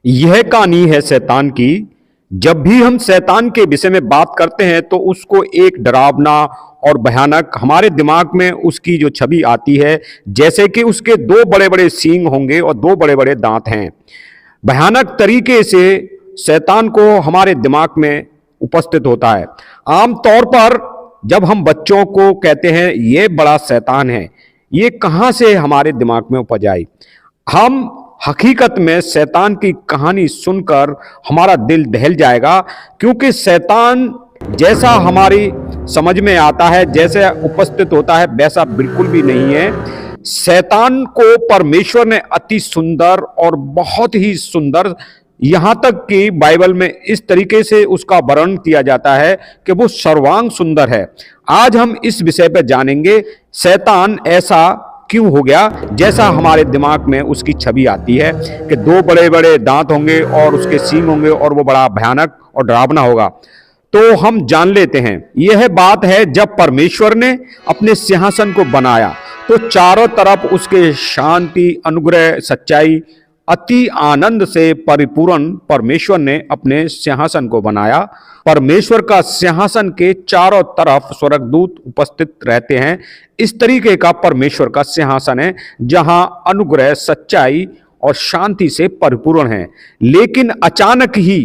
यह कहानी है शैतान की। जब भी हम शैतान के विषय में बात करते हैं तो उसको एक डरावना और भयानक हमारे दिमाग में उसकी जो छवि आती है, जैसे कि उसके दो बड़े बड़े सींग होंगे और दो बड़े बड़े दांत हैं। भयानक तरीके से शैतान को हमारे दिमाग में उपस्थित होता है। आम तौर पर जब हम बच्चों को कहते हैं ये बड़ा शैतान है, ये कहाँ से हमारे दिमाग में उपज आई। हम हकीकत में शैतान की कहानी सुनकर हमारा दिल दहल जाएगा, क्योंकि शैतान जैसा हमारी समझ में आता है, जैसे उपस्थित होता है, वैसा बिल्कुल भी नहीं है। शैतान को परमेश्वर ने अति सुंदर और बहुत ही सुंदर, यहां तक कि बाइबल में इस तरीके से उसका वर्णन किया जाता है कि वो सर्वांग सुंदर है। आज हम इस विषय पर जानेंगे शैतान ऐसा क्यों हो गया, जैसा हमारे दिमाग में उसकी छवि आती है कि दो बड़े बड़े दांत होंगे और उसके सींग होंगे और वो बड़ा भयानक और डरावना होगा। तो हम जान लेते हैं। यह बात है जब परमेश्वर ने अपने सिंहासन को बनाया तो चारों तरफ उसके शांति, अनुग्रह, सच्चाई, अति आनंद से परिपूर्ण परमेश्वर ने अपने सिंहासन को बनाया। परमेश्वर का सिंहासन के चारों तरफ स्वर्गदूत उपस्थित रहते हैं। इस तरीके का परमेश्वर का सिंहासन है जहां अनुग्रह, सच्चाई और शांति से परिपूर्ण है। लेकिन अचानक ही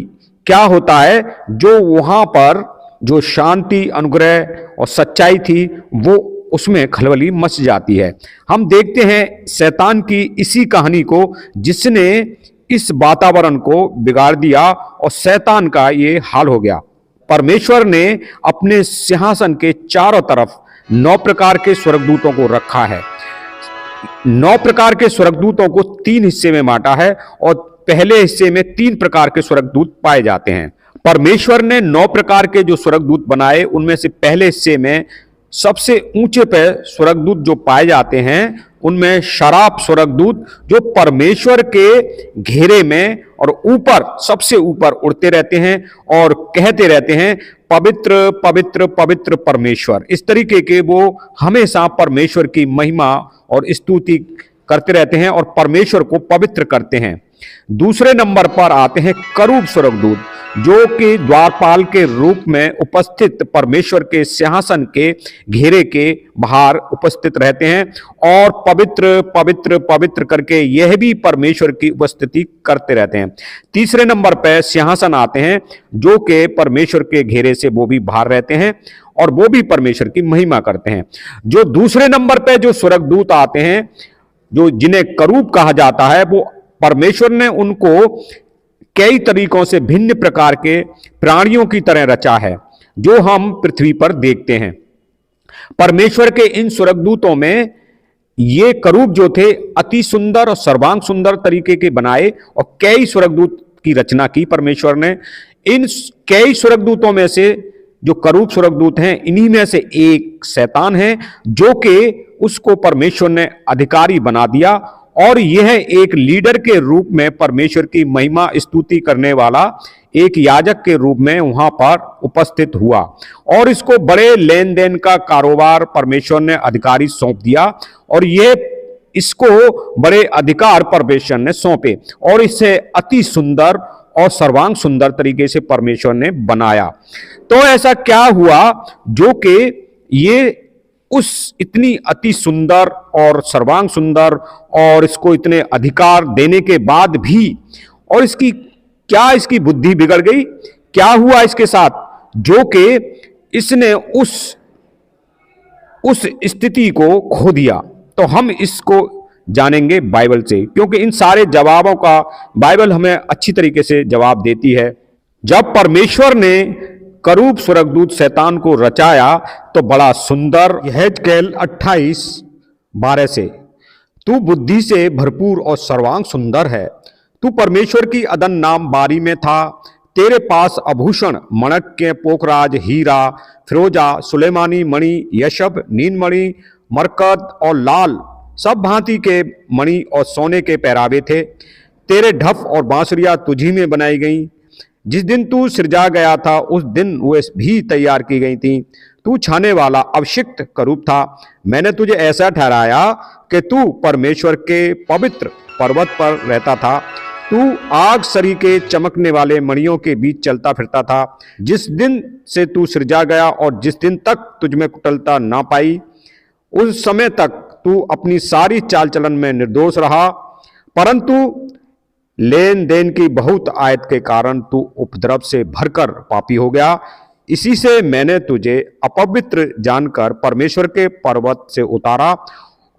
क्या होता है, जो वहां पर जो शांति, अनुग्रह और सच्चाई थी, वो उसमें खलबली मच जाती है। हम देखते हैं शैतान की इसी कहानी को, जिसने इस वातावरण को बिगाड़ दिया और शैतान का ये हाल हो गया। परमेश्वर ने अपने सिंहासन के चारों तरफ 9 प्रकार के स्वर्गदूतों को रखा है। 9 प्रकार के स्वर्गदूतों को 3 हिस्से में बांटा है और पहले हिस्से में 3 प्रकार के स्वर्गदूत पाए जाते हैं। परमेश्वर ने 9 प्रकार के जो स्वर्गदूत बनाए, उनमें से पहले हिस्से में सबसे ऊंचे पे स्वर्गदूत जो पाए जाते हैं, उनमें शराप स्वर्गदूत जो परमेश्वर के घेरे में और ऊपर, सबसे ऊपर उड़ते रहते हैं और कहते रहते हैं पवित्र पवित्र पवित्र परमेश्वर। इस तरीके के वो हमेशा परमेश्वर की महिमा और स्तुति करते रहते हैं और परमेश्वर को पवित्र करते हैं। दूसरे नंबर पर आते हैं करूब स्वर्गदूत, जो कि द्वारपाल के रूप में उपस्थित परमेश्वर के सिंहासन के घेरे के बाहर उपस्थित रहते हैं और पवित्र पवित्र पवित्र करके यह भी परमेश्वर की उपस्थिति करते रहते हैं। तीसरे नंबर पर सिंहासन आते हैं, जो कि परमेश्वर के घेरे से वो भी बाहर रहते हैं और वो भी परमेश्वर की महिमा करते हैं। जो दूसरे नंबर पर जो स्वर्गदूत आते हैं, जो जिन्हें करूब कहा जाता है, वो परमेश्वर ने उनको कई तरीकों से भिन्न प्रकार के प्राणियों की तरह रचा है, जो हम पृथ्वी पर देखते हैं। परमेश्वर के इन स्वर्गदूतों में ये करूब जो थे अति सुंदर और सर्वांग सुंदर तरीके के बनाए और कई स्वर्गदूत की रचना की परमेश्वर ने। इन कई स्वर्गदूतों में से जो करूब स्वर्गदूत हैं, इन्हीं में से एक शैतान है, जो कि उसको परमेश्वर ने अधिकारी बना दिया और यह एक लीडर के रूप में परमेश्वर की महिमा स्तुति करने वाला एक याजक के रूप में वहां पर उपस्थित हुआ और इसको बड़े लेन देन का कारोबार परमेश्वर ने अधिकारी सौंप दिया और यह इसको बड़े अधिकार परमेश्वर ने सौंपे और इसे अति सुंदर और सर्वांग सुंदर तरीके से परमेश्वर ने बनाया। तो ऐसा क्या हुआ जो कि ये उस इतनी अति सुंदर और सर्वांग सुंदर और इसको इतने अधिकार देने के बाद भी, और इसकी बुद्धि बिगड़ गई, क्या हुआ इसके साथ, जो कि इसने उस स्थिति को खो दिया। तो हम इसको जानेंगे बाइबल से, क्योंकि इन सारे जवाबों का बाइबल हमें अच्छी तरीके से जवाब देती है। जब परमेश्वर ने करूब स्वर्गदूत शैतान को रचाया तो बड़ा सुंदर, यहेजकेल 28:12 से, तू बुद्धि से भरपूर और सर्वांग सुंदर है, तू परमेश्वर की अदन नाम बारी में था, तेरे पास आभूषण मणक के पोखराज, हीरा, फिरोजा, सुलेमानी मणि, यशब, नीलमणि, मरकत और लाल सब भांति के मणि और सोने के पहरावे थे। तेरे ढफ और बांसुरियां तुझी में बनाई गई। जिस दिन तू सृजा गया था उस दिन वे भी तैयार की गई थी। तू छाने वाला अभिषिक्त करूब था। मैंने तुझे ऐसा ठहराया कि तू परमेश्वर के पवित्र पर्वत पर रहता था। तू आग सरीखे चमकने वाले मणियों के बीच चलता फिरता था। जिस दिन से तू सृजा गया और जिस दिन तक तुझमें कुटिलता ना पाई, उस समय तक तू अपनी सारी चाल चलन में निर्दोष रहा, परंतु लेन देन की बहुत आयत के कारण तू उपद्रव से भरकर पापी हो गया। इसी से मैंने तुझे अपवित्र जानकर परमेश्वर के पर्वत से उतारा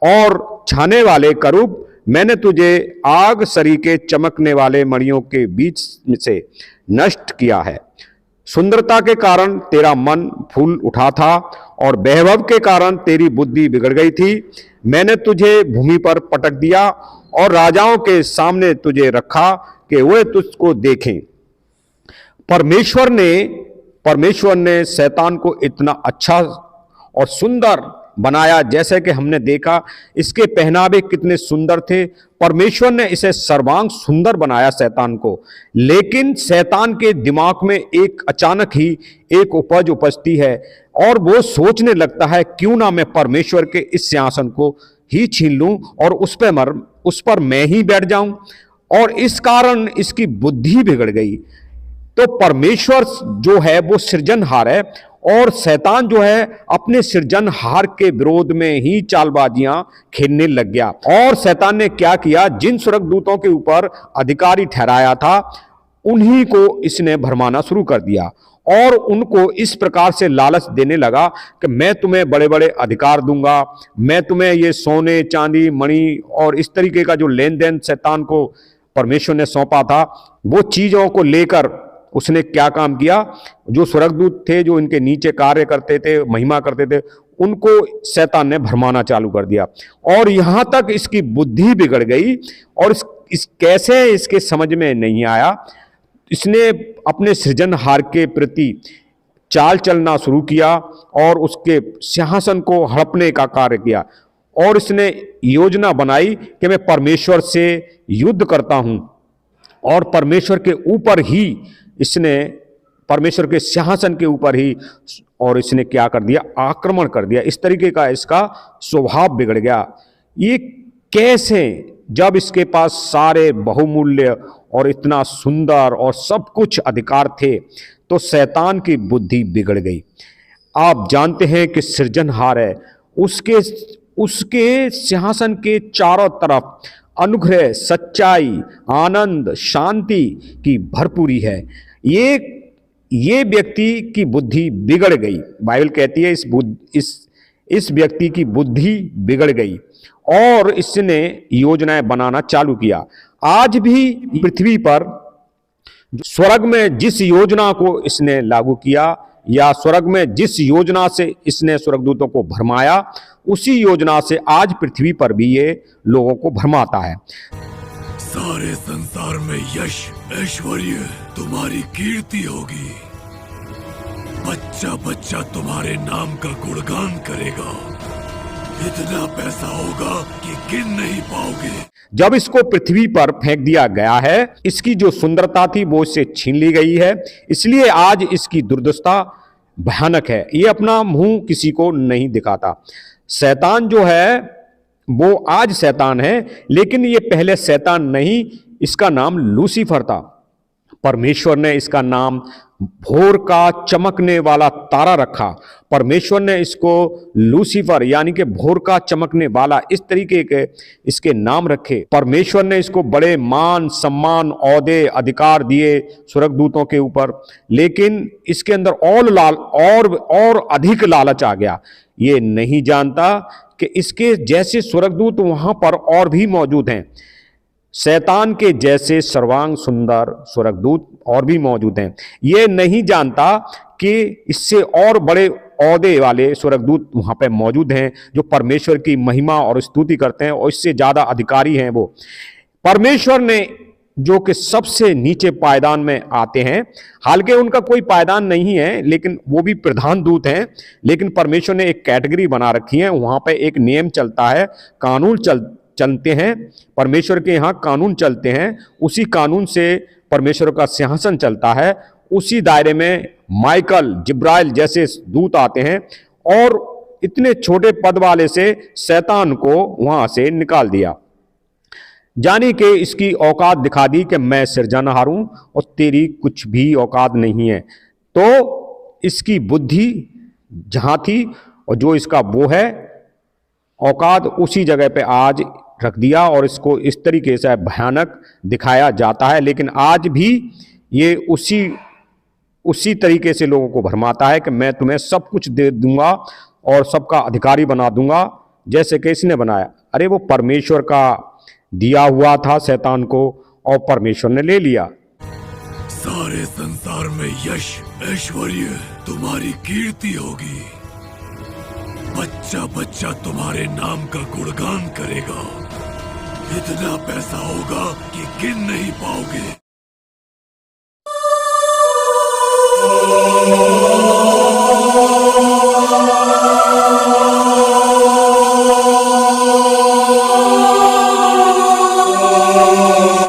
और छाने वाले करूब मैंने तुझे आग सरीखे चमकने वाले मणियों के बीच से नष्ट किया है। सुंदरता के कारण तेरा मन फूल उठा था और वैभव के कारण तेरी बुद्धि बिगड़ गई थी। मैंने तुझे भूमि पर पटक दिया और राजाओं के सामने तुझे रखा कि वे तुझको देखें। परमेश्वर ने शैतान को इतना अच्छा और सुंदर बनाया, जैसे कि हमने देखा इसके पहनावे कितने सुंदर थे। परमेश्वर ने इसे सर्वांग सुंदर बनाया शैतान को, लेकिन शैतान के दिमाग में एक अचानक ही एक उपज उपजती है और वो सोचने लगता है क्यों ना मैं परमेश्वर के इस सिंहासन को ही छीन लूं और उस पर मैं ही बैठ जाऊं, और इस कारण इसकी बुद्धि बिगड़ गई। तो परमेश्वर जो है वो सृजनहार है और शैतान जो है अपने सृजनहार के विरोध में ही चालबाजियां खेलने लग गया। और शैतान ने क्या किया, जिन स्वर्गदूतों के ऊपर अधिकारी ठहराया था उन्हीं को इसने भरमाना शुरू कर दिया और उनको इस प्रकार से लालच देने लगा कि मैं तुम्हें बड़े बड़े अधिकार दूंगा, मैं तुम्हें ये सोने चांदी मणि और इस तरीके का जो लेन देन शैतान को परमेश्वर ने सौंपा था, वो चीजों को लेकर उसने क्या काम किया, जो स्वर्गदूत थे जो इनके नीचे कार्य करते थे, महिमा करते थे, उनको शैतान ने भरमाना चालू कर दिया और यहां तक इसकी बुद्धि बिगड़ गई और इस कैसे इसके समझ में नहीं आया। इसने अपने सृजनहार के प्रति चाल चलना शुरू किया और उसके सिंहासन को हड़पने का कार्य किया और इसने योजना बनाई कि मैं परमेश्वर से युद्ध करता हूं और परमेश्वर के ऊपर ही इसने, परमेश्वर के सिंहासन के ऊपर ही, और इसने क्या कर दिया, आक्रमण कर दिया। इस तरीके का इसका स्वभाव बिगड़ गया। ये कैसे, जब इसके पास सारे बहुमूल्य और इतना सुंदर और सब कुछ अधिकार थे, तो शैतान की बुद्धि बिगड़ गई। आप जानते हैं कि सृजनहार है, उसके सिंहासन के चारों तरफ अनुग्रह, सच्चाई, आनंद, शांति की भरपूरी है। ये व्यक्ति की बुद्धि बिगड़ गई। बाइबल कहती है इस व्यक्ति की बुद्धि बिगड़ गई और इसने योजनाएं बनाना चालू किया। आज भी पृथ्वी पर स्वर्ग में जिस योजना को इसने लागू किया या स्वर्ग में जिस योजना से इसने स्वर्गदूतों को भरमाया, उसी योजना से आज पृथ्वी पर भी ये लोगों को भरमाता है। सारे संसार में यश ऐश्वर्य तुम्हारी कीर्ति होगी। बच्चा बच्चा तुम्हारे नाम का गुणगान करेगा। इतना पैसा होगा कि गिन नहीं पाओगे। जब इसको पृथ्वी पर फेंक दिया गया है, इसकी जो सुंदरता थी वो इससे छीन ली गई है, इसलिए आज इसकी दुर्दशा भयानक है। ये अपना मुंह किसी को नहीं दिखाता। शैतान जो है वो आज शैतान है, लेकिन ये पहले शैतान नहीं, इसका नाम लूसीफर था। परमेश्वर ने इसका नाम भोर का चमकने वाला तारा रखा। परमेश्वर ने इसको लूसीफर यानी कि भोर का चमकने वाला इस तरीके के इसके नाम रखे। परमेश्वर ने इसको बड़े मान सम्मान औहदे अधिकार दिए स्वर्गदूतों के ऊपर, लेकिन इसके अंदर और अधिक लालच आ गया। ये नहीं जानता कि इसके जैसे स्वर्गदूत वहां पर और भी मौजूद हैं। शैतान के जैसे सर्वांग सुंदर स्वर्गदूत और भी मौजूद हैं। ये नहीं जानता कि इससे और बड़े औहदे वाले स्वर्गदूत वहां पे मौजूद हैं जो परमेश्वर की महिमा और स्तुति करते हैं और इससे ज्यादा अधिकारी हैं वो। परमेश्वर ने जो कि सबसे नीचे पायदान में आते हैं, हालांकि उनका कोई पायदान नहीं है, लेकिन वो भी प्रधान दूत हैं, लेकिन परमेश्वर ने एक कैटेगरी बना रखी है। वहां पे एक नियम चलता है, कानून चलते हैं। परमेश्वर के यहाँ कानून चलते हैं, उसी कानून से परमेश्वर का सिंहासन चलता है। उसी दायरे में माइकल, जिब्राइल जैसे दूत आते हैं और इतने छोटे पद वाले से शैतान को वहां से निकाल दिया। जानी के इसकी औकात दिखा दी कि मैं सिरजनहार हूं और तेरी कुछ भी औकात नहीं है। तो इसकी बुद्धि जहां थी और जो इसका वो है औकात उसी जगह पे आज रख दिया और इसको इस तरीके से भयानक दिखाया जाता है। लेकिन आज भी ये उसी तरीके से लोगों को भरमाता है कि मैं तुम्हें सब कुछ दे दूंगा और सबका अधिकारी बना दूंगा, जैसे कि इसने बनाया। अरे वो परमेश्वर का दिया हुआ था शैतान को और परमेश्वर ने ले लिया। सारे संसार में यश ऐश्वर्य तुम्हारी कीर्ति होगी। बच्चा बच्चा तुम्हारे नाम का गुणगान करेगा। इतना पैसा होगा कि गिन नहीं पाओगे।